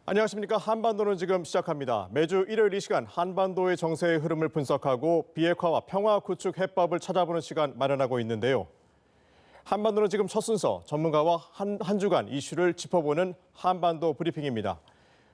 안녕하십니까. 한반도는 지금 시작합니다. 매주 일요일 이 시간 한반도의 정세의 흐름을 분석하고 비핵화와 평화 구축 해법을 찾아보는 시간 마련하고 있는데요. 한반도는 지금 첫 순서 전문가와 한 주간 이슈를 짚어보는 한반도 브리핑입니다.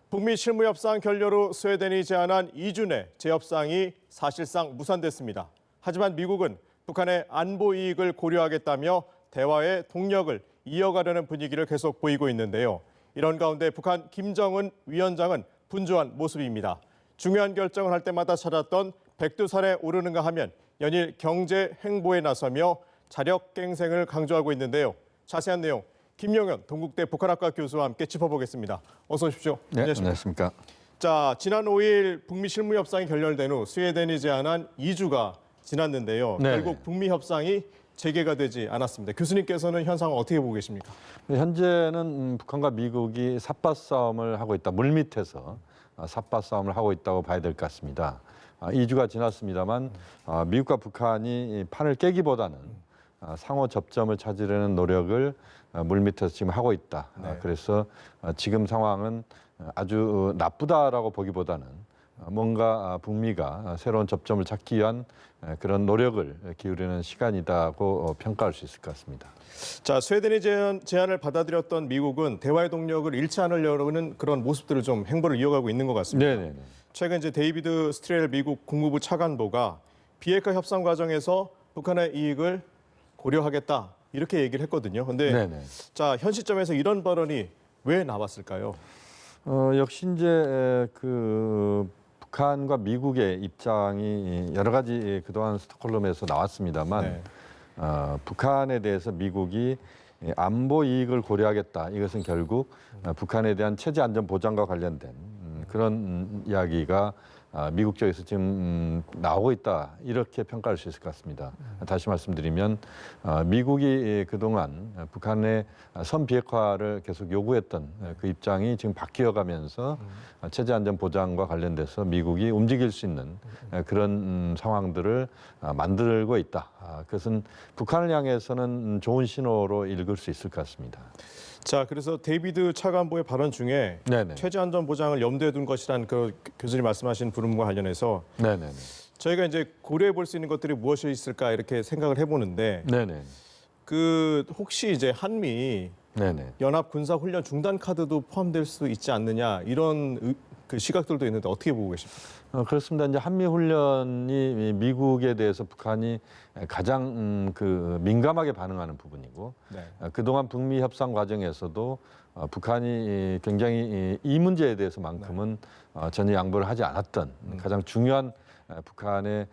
북미 실무협상 결렬 후 스웨덴이 제안한 2주 내 재협상이 사실상 무산됐습니다. 하지만 미국은 북한의 안보 이익을 고려하겠다며 대화의 동력을 이어가려는 분위기를 계속 보이고 있는데요. 이런 가운데 북한 김정은 위원장은 분주한 모습입니다. 중요한 결정을 할 때마다 찾았던 백두산에 오르는가 하면 연일 경제 행보에 나서며 자력갱생을 강조하고 있는데요. 자세한 내용 김용현 동국대 북한학과 교수와 함께 짚어보겠습니다. 어서 오십시오. 네, 안녕하십니까. 자, 지난 5일 북미 실무협상이 결렬된 후 스웨덴이 제안한 2주가 지났는데요. 네. 결국 북미 협상이 재개가 되지 않았습니다. 교수님께서는 현상을 어떻게 보고 계십니까? 현재는 북한과 미국이 삿바 싸움을 하고 있다. 물밑에서 삿바 싸움을 하고 있다고 봐야 될 것 같습니다. 2주가 지났습니다만 미국과 북한이 판을 깨기보다는 상호 접점을 찾으려는 노력을 물밑에서 지금 하고 있다. 네. 그래서 지금 상황은 아주 나쁘다라고 보기보다는 뭔가 북미가 새로운 접점을 찾기 위한 그런 노력을 기울이는 시간이다고 평가할 수 있을 것 같습니다. 자, 스웨덴의 제안을 받아들였던 미국은 대화의 동력을 잃지 않으려는 그런 모습들을 좀 행보를 이어가고 있는 것 같습니다. 네. 최근 이제 데이비드 스트레일 미국 국무부 차관보가 비핵화 협상 과정에서 북한의 이익을 고려하겠다 이렇게 얘기를 했거든요. 근데 자, 현 시점에서 이런 발언이 왜 나왔을까요? 역시 이제 북한과 미국의 입장이 여러 가지 그동안 스톡홀름에서 나왔습니다만 북한에 대해서 미국이 안보 이익을 고려하겠다. 이것은 결국 북한에 대한 체제 안전 보장과 관련된 그런 이야기가 미국 쪽에서 지금 나오고 있다. 이렇게 평가할 수 있을 것 같습니다. 다시 말씀드리면 미국이 그동안 북한의 선 비핵화를 계속 요구했던 그 입장이 지금 바뀌어가면서 체제 안전 보장과 관련돼서 미국이 움직일 수 있는 그런 상황들을 만들고 있다. 그것은 북한을 향해서는 좋은 신호로 읽을 수 있을 것 같습니다. 자, 그래서 데이비드 차관보의 발언 중에 체제 안전 보장을 염두에 둔 것이란 그 교수님 말씀하신 부분과 관련해서 저희가 이제 고려해 볼 수 있는 것들이 무엇이 있을까 이렇게 생각을 해보는데 그 혹시 이제 한미 연합 군사 훈련 중단 카드도 포함될 수 있지 않느냐 이런 그 시각들도 있는데 어떻게 보고 계십니까? 그렇습니다. 이제 한미 훈련이 미국에 대해서 북한이 가장 민감하게 반응하는 부분이고 그동안 북미 협상 과정에서도 북한이 굉장히 이 문제에 대해서만큼은 전혀 양보를 하지 않았던 가장 중요한 북한의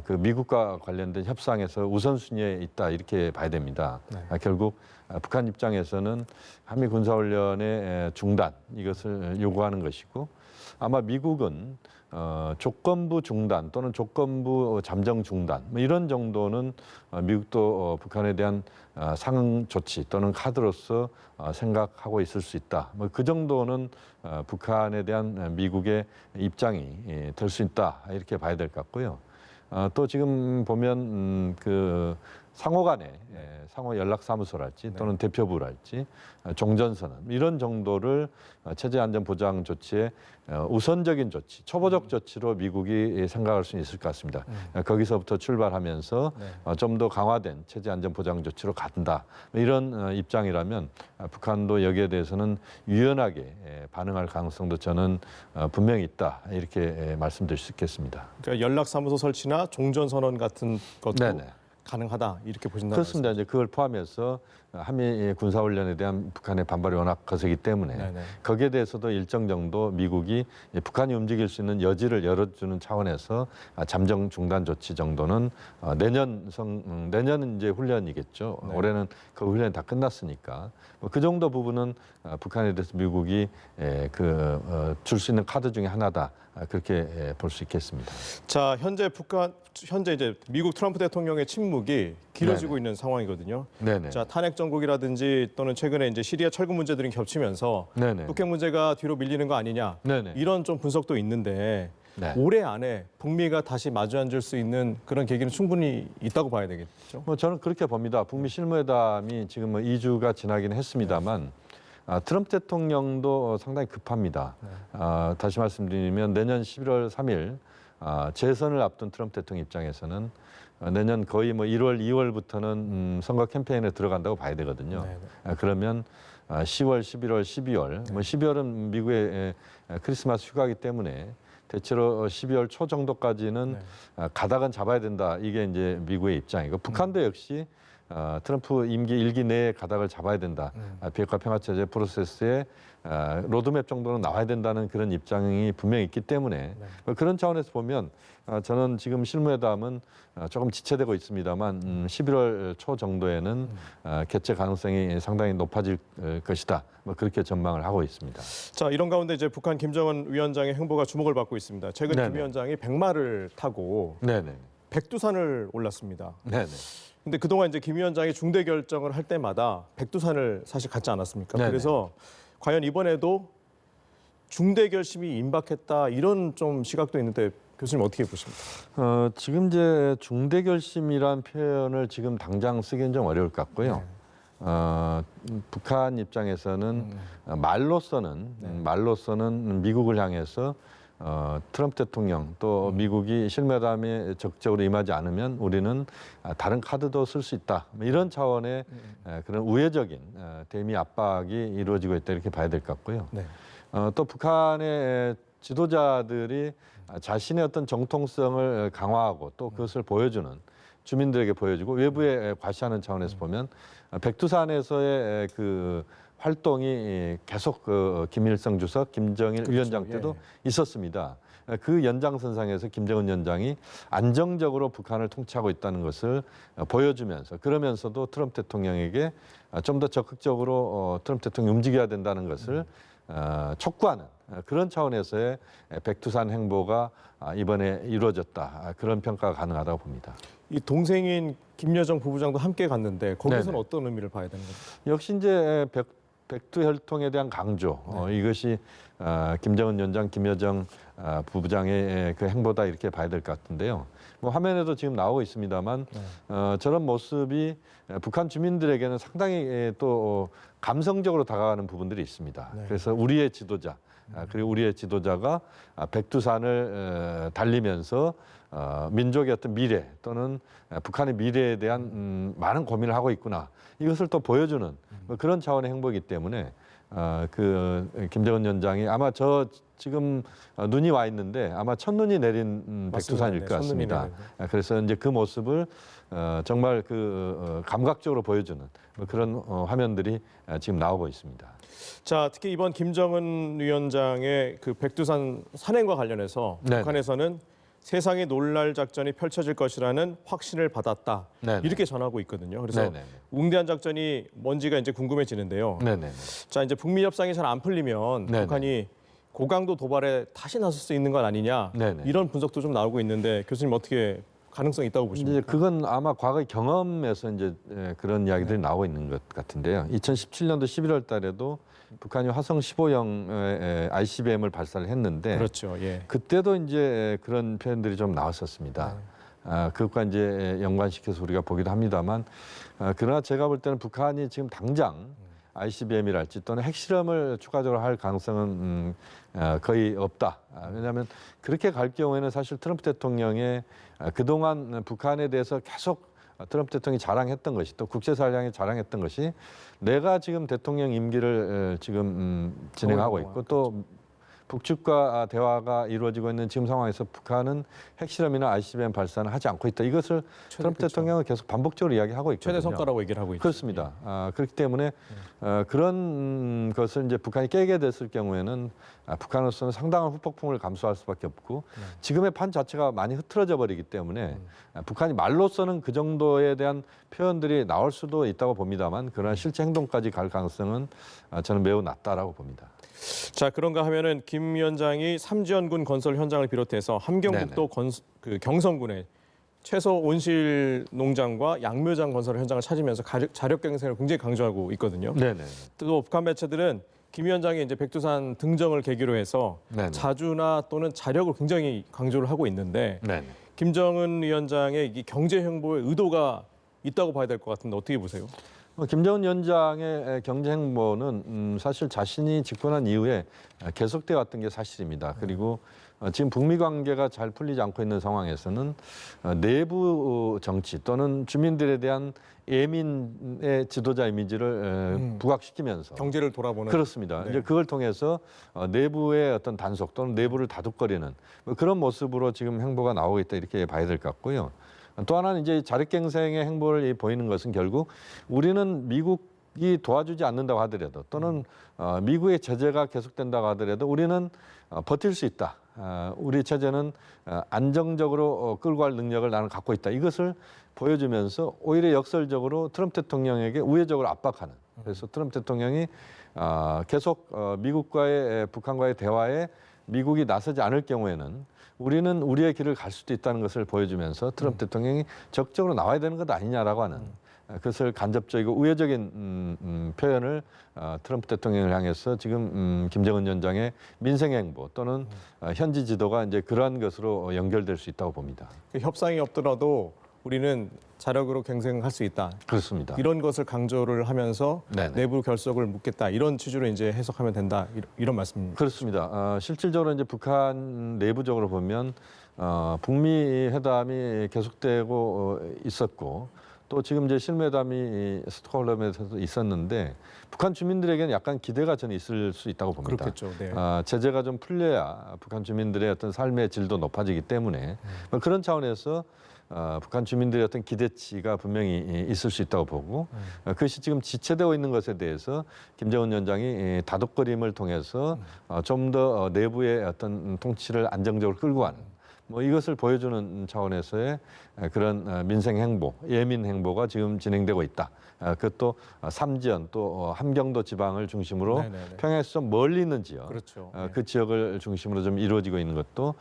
그 미국과 관련된 협상에서 우선순위에 있다 이렇게 봐야 됩니다. 결국 북한 입장에서는 한미 군사훈련의 중단 이것을 요구하는 것이고 아마 미국은 조건부 중단 또는 조건부 잠정 중단 뭐 이런 정도는 미국도 북한에 대한 상응 조치 또는 카드로서 생각하고 있을 수 있다. 뭐 그 정도는 북한에 대한 미국의 입장이 될 수 있다 이렇게 봐야 될 것 같고요. 또 지금 보면 그 상호 간에 상호 연락사무소랄지 또는 대표부랄지 종전선언 이런 정도를 체제 안전 보장 조치의 우선적인 조치, 초보적 조치로 미국이 생각할 수 있을 것 같습니다. 거기서부터 출발하면서 좀 더 강화된 체제 안전 보장 조치로 간다. 이런 입장이라면 북한도 여기에 대해서는 유연하게 반응할 가능성도 저는 분명히 있다. 이렇게 말씀드릴 수 있겠습니다. 그러니까 연락사무소 설치나 종전선언 같은 것도 가능하다 이렇게 보신다는 그렇습니다. 이제 그걸 포함해서 한미 군사훈련에 대한 북한의 반발이 워낙 거세기 때문에 거기에 대해서도 일정 정도 미국이 북한이 움직일 수 있는 여지를 열어주는 차원에서 잠정 중단 조치 정도는 내년은 이제 훈련이겠죠. 올해는 그 훈련이 다 끝났으니까 그 정도 부분은 북한에 대해서 미국이 줄 수 있는 카드 중에 하나다. 그렇게 볼 수 있겠습니다. 자, 현재 이제 미국 트럼프 대통령의 침묵이 길어지고 있는 상황이거든요. 자, 탄핵 정국이라든지 또는 최근에 이제 시리아 철군 문제들이 겹치면서 북핵 문제가 뒤로 밀리는 거 아니냐 이런 좀 분석도 있는데 올해 안에 북미가 다시 마주 앉을 수 있는 그런 계기는 충분히 있다고 봐야 되겠죠. 저는 그렇게 봅니다. 북미 실무회담이 지금 2주가 지나긴 했습니다만 트럼프 대통령도 상당히 급합니다. 다시 말씀드리면 내년 11월 3일 재선을 앞둔 트럼프 대통령 입장에서는 내년 거의 뭐 1월, 2월부터는 선거 캠페인에 들어간다고 봐야 되거든요. 그러면 10월, 11월, 12월, 뭐 12월은 미국의 크리스마스 휴가이기 때문에 대체로 12월 초 정도까지는 가닥은 잡아야 된다. 이게 이제 미국의 입장이고 북한도 역시 트럼프 임기 1기 내에 가닥을 잡아야 된다. 비핵화 평화체제 프로세스에 로드맵 정도는 나와야 된다는 그런 입장이 분명히 있기 때문에 그런 차원에서 보면 저는 지금 실무회담은 조금 지체되고 있습니다만 11월 초 정도에는 개최 가능성이 상당히 높아질 것이다. 뭐 그렇게 전망을 하고 있습니다. 자, 이런 가운데 이제 북한 김정은 위원장의 행보가 주목을 받고 있습니다. 최근 네네. 김 위원장이 백마를 타고 네네. 백두산을 올랐습니다. 네네. 근데 그동안 이제 김 위원장이 중대 결정을 할 때마다 백두산을 사실 갔지 않았습니까? 네네. 그래서 과연 이번에도 중대 결심이 임박했다 이런 좀 시각도 있는데 교수님 어떻게 보십니까? 지금 이제 중대 결심이란 표현을 지금 당장 쓰기는 좀 어려울 것 같고요. 북한 입장에서는 말로서는 미국을 향해서 트럼프 대통령 또 미국이 실무회담에 적극적으로 임하지 않으면 우리는 다른 카드도 쓸 수 있다. 이런 차원의 그런 우회적인 대미 압박이 이루어지고 있다 이렇게 봐야 될 것 같고요. 네. 또 북한의 지도자들이 자신의 어떤 정통성을 강화하고 또 그것을 보여주는 주민들에게 보여주고 외부에 과시하는 차원에서 보면 백두산에서의 그 활동이 계속 그 김일성 주석, 김정일 그렇죠. 위원장 때도 있었습니다. 그 연장선상에서 김정은 위원장이 안정적으로 북한을 통치하고 있다는 것을 보여주면서 그러면서도 트럼프 대통령에게 좀 더 적극적으로 트럼프 대통령이 움직여야 된다는 것을 촉구하는 그런 차원에서의 백두산 행보가 이번에 이루어졌다. 그런 평가가 가능하다고 봅니다. 이 동생인 김여정 부부장도 함께 갔는데 거기서는 네네. 어떤 의미를 봐야 되는 겁니까? 역시 이제 백두혈통에 대한 강조 이것이 김정은 위원장, 김여정 부부장의 그 행보다 이렇게 봐야 될 것 같은데요. 뭐 화면에도 지금 나오고 있습니다만 저런 모습이 북한 주민들에게는 상당히 또 감성적으로 다가가는 부분들이 있습니다. 그래서 우리의 지도자 그리고 우리의 지도자가 백두산을 달리면서 민족의 어떤 미래 또는 북한의 미래에 대한 많은 고민을 하고 있구나. 이것을 또 보여주는 그런 차원의 행보이기 때문에 그 김정은 위원장이 아마 저 지금 눈이 와 있는데 아마 첫눈이 내린 백두산일 것 같습니다. 그래서 이제 그 모습을 정말 그 감각적으로 보여주는 그런 화면들이 지금 나오고 있습니다. 자, 특히 이번 김정은 위원장의 그 백두산 산행과 관련해서 네네. 북한에서는 세상에 놀랄 작전이 펼쳐질 것이라는 확신을 받았다. 네네. 이렇게 전하고 있거든요. 그래서 네네. 웅대한 작전이 뭔지가 이제 궁금해지는데요. 네네. 자, 이제 북미 협상이 잘 안 풀리면 네네. 북한이 고강도 도발에 다시 나설 수 있는 건 아니냐. 네네. 이런 분석도 좀 나오고 있는데 교수님 어떻게 가능성이 있다고 보십니까? 이제 그건 아마 과거의 경험에서 이제 그런 이야기들이 나오고 있는 것 같은데요. 2017년도 11월 달에도 북한이 화성 15형 ICBM을 발사를 했는데 그렇죠. 예. 그때도 이제 그런 표현들이 좀 나왔었습니다. 그것과 이제 연관시켜서 우리가 보기도 합니다만 그러나 제가 볼 때는 북한이 지금 당장 ICBM이랄지 또는 핵실험을 추가적으로 할 가능성은 거의 없다. 왜냐하면 그렇게 갈 경우에는 사실 트럼프 대통령의 그동안 북한에 대해서 계속 트럼프 대통령이 자랑했던 것이 또 국제사회를 향해 자랑했던 것이 내가 지금 대통령 임기를 지금 진행하고 있고 또 북측과 대화가 이루어지고 있는 지금 상황에서 북한은 핵실험이나 ICBM 발사는 하지 않고 있다. 이것을 트럼프 그렇죠. 대통령은 계속 반복적으로 이야기하고 있거든요. 최대 성과라고 얘기를 하고 있죠. 그렇습니다. 그렇기 때문에 그런 것을 이제 북한이 깨게 됐을 경우에는 북한으로서는 상당한 후폭풍을 감수할 수밖에 없고 지금의 판 자체가 많이 흐트러져 버리기 때문에 북한이 말로서는 그 정도에 대한 표현들이 나올 수도 있다고 봅니다만 그러나 실제 행동까지 갈 가능성은 저는 매우 낮다라고 봅니다. 자, 그런가 하면은 김 위원장이 삼지연군 건설 현장을 비롯해서 함경북도 그 경성군의 채소 온실 농장과 양묘장 건설 현장을 찾으면서 자력 경생을 굉장히 강조하고 있거든요. 네네. 또 북한 매체들은 김 위원장이 이제 백두산 등정을 계기로 해서 네네. 자주나 또는 자력을 굉장히 강조를 하고 있는데 네네. 김정은 위원장의 이 경제 행보의 의도가 있다고 봐야 될 것 같은데 어떻게 보세요? 김정은 위원장의 경제 행보는 사실 자신이 집권한 이후에 계속돼 왔던 게 사실입니다. 그리고 지금 북미 관계가 잘 풀리지 않고 있는 상황에서는 내부 정치 또는 주민들에 대한 예민의 지도자 이미지를 부각시키면서 경제를 돌아보는. 그렇습니다. 네. 이제 그걸 통해서 내부의 어떤 단속 또는 내부를 다독거리는 뭐 그런 모습으로 지금 행보가 나오고 있다 이렇게 봐야 될 것 같고요. 또 하나는 이제 자력갱생의 행보를 보이는 것은 결국 우리는 미국이 도와주지 않는다고 하더라도 또는 미국의 제재가 계속된다고 하더라도 우리는 버틸 수 있다. 우리 체제는 안정적으로 끌고 갈 능력을 나는 갖고 있다. 이것을 보여주면서 오히려 역설적으로 트럼프 대통령에게 우회적으로 압박하는. 그래서 트럼프 대통령이 계속 미국과의 북한과의 대화에 미국이 나서지 않을 경우에는 우리는 우리의 길을 갈 수도 있다는 것을 보여주면서 트럼프 대통령이 적극적으로 나와야 되는 것 아니냐라고 하는 그것을 간접적이고 우회적인 표현을 트럼프 대통령을 향해서 지금 김정은 위원장의 민생 행보 또는 현지 지도가 이제 그러한 것으로 연결될 수 있다고 봅니다. 그 협상이 없더라도 우리는 자력으로 갱생할 수 있다. 그렇습니다. 이런 것을 강조를 하면서 네네. 내부 결속을 묻겠다. 이런 취지로 이제 해석하면 된다. 이런 말씀입니다. 그렇습니다. 실질적으로 이제 북한 내부적으로 보면 북미 회담이 계속되고 있었고 또 지금 이제 실무회담이 스톡홀름에서 있었는데 북한 주민들에게는 약간 기대가 저는 있을 수 있다고 봅니다. 그렇겠죠. 네. 제재가 좀 풀려야 북한 주민들의 어떤 삶의 질도 높아지기 때문에 그런 차원에서 북한 주민들의 어떤 기대치가 분명히 있을 수 있다고 보고 그것이 지금 지체되어 있는 것에 대해서 김정은 위원장이 다독거림을 통해서 좀 더 내부의 어떤 통치를 안정적으로 끌고 가는 뭐 이것을 보여주는 차원에서의 그런 민생 행보, 예민 행보가 지금 진행되고 있다. 그것도 삼지연 또 함경도 지방을 중심으로 네네네. 평양에서 좀 멀리 있는 지역, 그렇죠. 그 지역을 중심으로 좀 이루어지고 있는 것도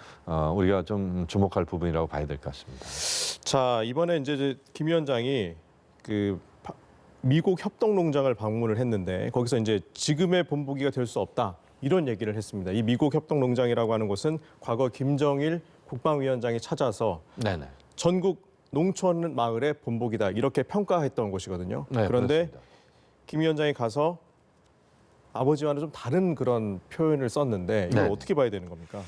우리가 좀 주목할 부분이라고 봐야 될 것 같습니다. 자, 이번에 이제 김 위원장이 그 미국 협동농장을 방문을 했는데 거기서 이제 지금의 본보기가 될 수 없다. 이런 얘기를 했습니다. 이 미국 협동농장이라고 하는 곳은 과거 김정일 국방위원장이 찾아서 네네. 전국 농촌 마을의 본보기다. 이렇게 평가했던 곳이거든요. 네, 그런데 그렇습니다. 김 위원장이 가서 아버지와는 좀 다른 그런 표현을 썼는데 이걸 네. 어떻게 봐야 되는 겁니까?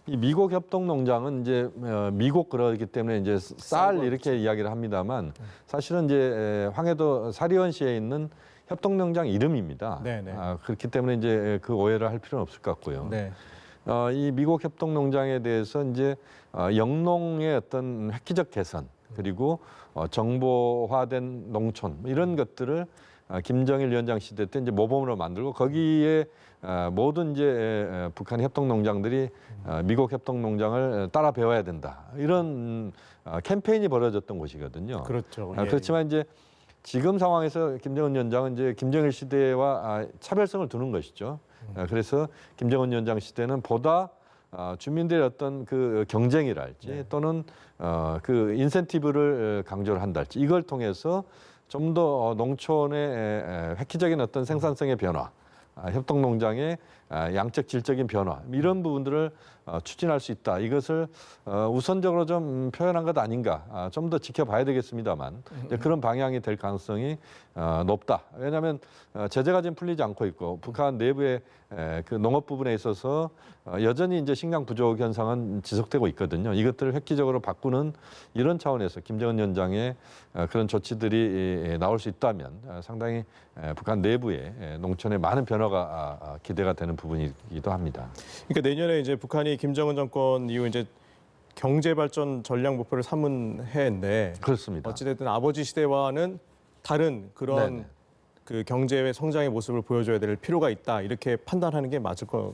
이 미국 협동농장은 이제 미국 그러기 때문에 이제 쌀 이렇게 이야기를 합니다만 사실은 이제 황해도 사리원시에 있는 협동농장 이름입니다. 네네. 그렇기 때문에 이제 그 오해를 할 필요는 없을 것 같고요. 네. 이 미국 협동농장에 대해서 이제 영농의 어떤 획기적 개선 그리고 정보화된 농촌 이런 것들을 김정일 위원장 시대 때 이제 모범으로 만들고 거기에 모든 이제 북한 협동농장들이 미국 협동농장을 따라 배워야 된다 이런 캠페인이 벌어졌던 곳이거든요. 그렇죠. 그렇지만 이제 지금 상황에서 김정은 위원장은 이제 김정일 시대와 차별성을 두는 것이죠. 그래서 김정은 위원장 시대는 보다 주민들의 어떤 그 경쟁이랄지 또는 그 인센티브를 강조를 한달지 이걸 통해서 좀 더 농촌의 획기적인 어떤 생산성의 변화, 협동농장의 양적 질적인 변화 이런 부분들을 추진할 수 있다. 이것을 우선적으로 좀 표현한 것 아닌가. 좀 더 지켜봐야 되겠습니다만 그런 방향이 될 가능성이 높다. 왜냐하면 제재가 지금 풀리지 않고 있고 북한 내부의 그 농업 부분에 있어서 여전히 이제 식량 부족 현상은 지속되고 있거든요. 이것들을 획기적으로 바꾸는 이런 차원에서 김정은 위원장의 그런 조치들이 나올 수 있다면 상당히 북한 내부의 농촌에 많은 변화가 기대가 되는 부분이기도 합니다. 그러니까 내년에 이제 북한이 김정은 정권 이후 이제 경제 발전 전략 목표를 삼은 해인데 그렇습니다. 어찌됐든 아버지 시대와는 다른 그런 네네. 그 경제의 성장의 모습을 보여줘야 될 필요가 있다 이렇게 판단하는 게 맞을 거.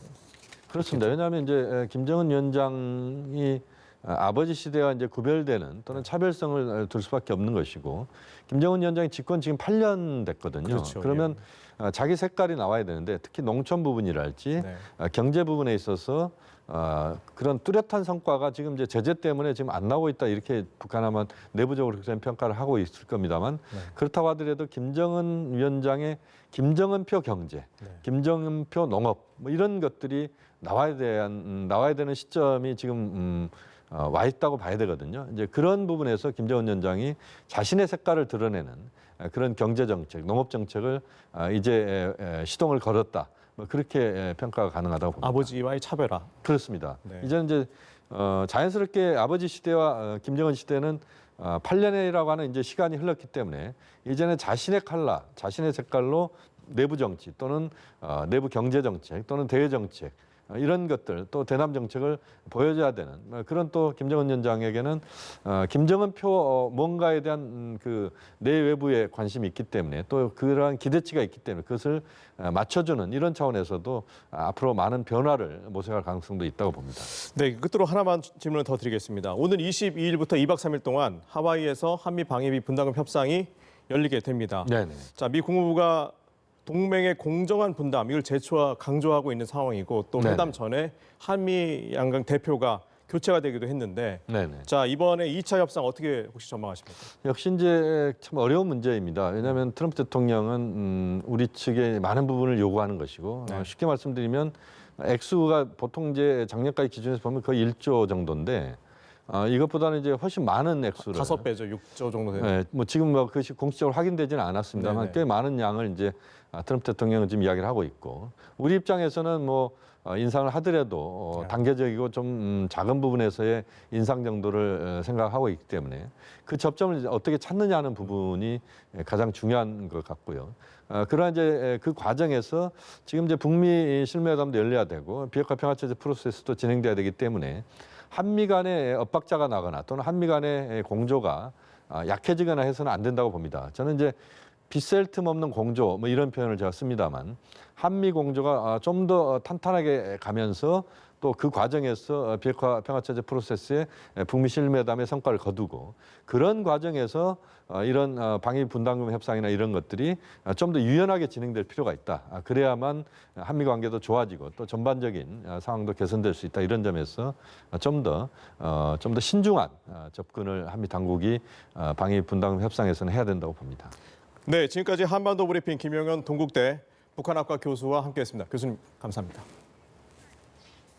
그렇습니다. 왜냐하면 이제 김정은 위원장이 아버지 시대와 이제 구별되는 또는 차별성을 둘 수밖에 없는 것이고 김정은 위원장이 집권 지금 8년 됐거든요. 그렇죠. 그러면 자기 색깔이 나와야 되는데 특히 농촌 부분이랄지 네. 경제 부분에 있어서 그런 뚜렷한 성과가 지금 이제 제재 때문에 지금 안 나오고 있다 이렇게 북한 아마 내부적으로 그런 평가를 하고 있을 겁니다만 그렇다고 하더라도 김정은 위원장의 김정은표 경제, 김정은표 농업 뭐 이런 것들이 나와야 되는 시점이 지금 와 있다고 봐야 되거든요. 이제 그런 부분에서 김정은 위원장이 자신의 색깔을 드러내는 그런 경제 정책, 농업 정책을 이제 시동을 걸었다. 뭐 그렇게 평가가 가능하다고 봅니다. 아버지와의 차별화. 그렇습니다. 네. 이제는 이제 자연스럽게 아버지 시대와 김정은 시대는 8년이라고 하는 이제 시간이 흘렀기 때문에 이제는 자신의 컬러, 자신의 색깔로 내부 정치 또는 내부 경제 정책 또는 대외 정책 이런 것들 또 대남 정책을 보여줘야 되는 그런 또 김정은 위원장에게는 김정은표 뭔가에 대한 그 내외부의 관심이 있기 때문에 또 그러한 기대치가 있기 때문에 그것을 맞춰주는 이런 차원에서도 앞으로 많은 변화를 모색할 가능성도 있다고 봅니다. 네, 끝으로 하나만 질문을 더 드리겠습니다. 오늘 22일부터 2박 3일 동안 하와이에서 한미 방위비 분담금 협상이 열리게 됩니다. 네네. 자, 미 국무부가 동맹의 공정한 분담 이걸 재차 강조하고 있는 상황이고 또 회담 네네. 전에 한미 양강 대표가 교체가 되기도 했는데 네네. 자 이번에 2차 협상 어떻게 혹시 전망하십니까? 역시 이제 참 어려운 문제입니다. 왜냐하면 트럼프 대통령은 우리 측에 많은 부분을 요구하는 것이고 네. 쉽게 말씀드리면 액수가 보통 이제 작년까지 기준에서 보면 거의 1조 정도인데 이것보다는 이제 훨씬 많은 액수를 5배죠, 6조 정도 되는. 네, 뭐 지금 뭐 그것이 공식적으로 확인되지는 않았습니다만 네네. 꽤 많은 양을 이제 트럼프 대통령은 지금 이야기를 하고 있고 우리 입장에서는 뭐 인상을 하더라도 네. 단계적이고 좀 작은 부분에서의 인상 정도를 생각하고 있기 때문에 그 접점을 이제 어떻게 찾느냐는 부분이 가장 중요한 것 같고요. 그러나 이제 그 과정에서 지금 이제 북미 실무회담도 열려야 되고 비핵화 평화체제 프로세스도 진행돼야 되기 때문에 한미 간의 엇박자가 나거나 또는 한미 간의 공조가 약해지거나 해서는 안 된다고 봅니다. 저는 이제 빗셀 틈 없는 공조 뭐 이런 표현을 제가 씁니다만 한미 공조가 좀 더 탄탄하게 가면서 또 그 과정에서 비핵화 평화체제 프로세스에 북미 실무회담의 성과를 거두고 그런 과정에서 이런 방위 분담금 협상이나 이런 것들이 좀 더 유연하게 진행될 필요가 있다. 그래야만 한미 관계도 좋아지고 또 전반적인 상황도 개선될 수 있다. 이런 점에서 좀 더 신중한 접근을 한미 당국이 방위 분담금 협상에서는 해야 된다고 봅니다. 네, 지금까지 한반도 브리핑 김영현 동국대 북한학과 교수와 함께했습니다. 교수님 감사합니다.